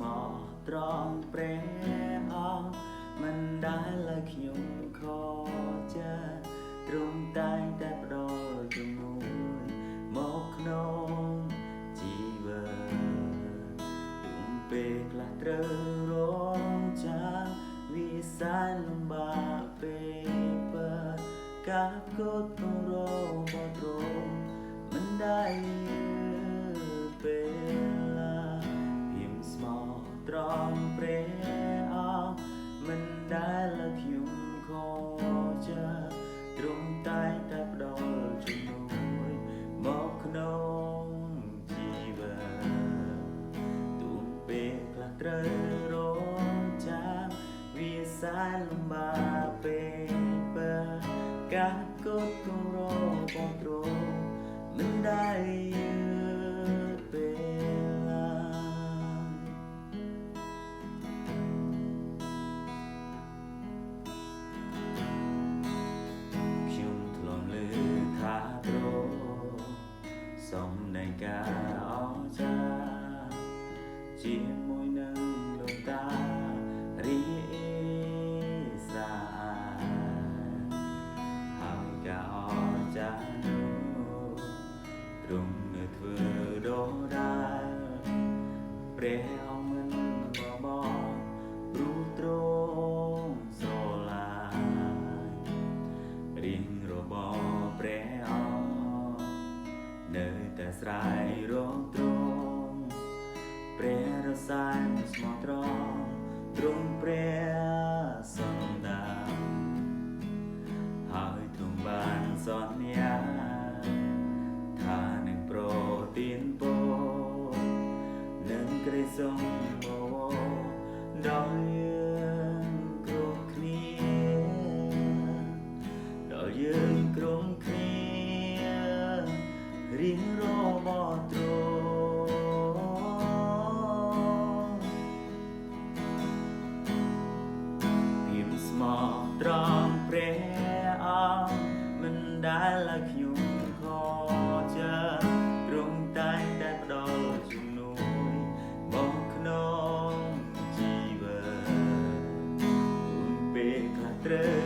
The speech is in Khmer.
មោះត្រង់ព្រះអង្គមិនដែលលើខ្ញុំខកចិត្តទ្រង់តែងតែផ្ដល់ជំនួយមកក្នុងជីវិតទុំពេលខ្លះត្រូវរងចាំវាសានលំបាកពេលបើកាប់កូតក្នុងរងបត្រង់មិនได้ពេលភិមស្មោះត្រង់ព្រះអង្គមិនដែលលើខ្ញុំខកចិត្តទ្រង់តែងតែផ្ដល់ជំនួយមកក្នុងជីវិតទុំពេលខ្លះត្រូវរងចាំវាសានលំបាកពេលបើកាប់កូតក្នុងរងបត្រង់មិនได้សំដែងការអស្ចារ្យជាមួយនឹងដួងតារីអេស្រាហើយការអស្ចារ្យនោះទ្រង់នៅធ្វើដដែលព្រះអង្គមិនបបងព្រោះទ្រង់ស្រឡាញ់រៀងរបស់ព្រះអង្គនៅតែស្រ័យរងទ្រង់ព្រះរសាយស្មោះត្រង់ទ្រង់ព្រះសម្ដាហើយទ្រង់បានសន្យាថានឹងប្រទានពរនឹងក្រីសុំបវរដល់យើងគ្រប់គ្នាដល់យើងគ្រប់គ្នារៀងរបស់ទ្រង់ភិមស្មោះត្រង់ព្រះអង្គមិនដែលលើខ្ញុំខកចិត្តទ្រង់តែងតែផ្ដល់ជំនួយមកក្នុងជីវិតពេលខ្លះត្រូវ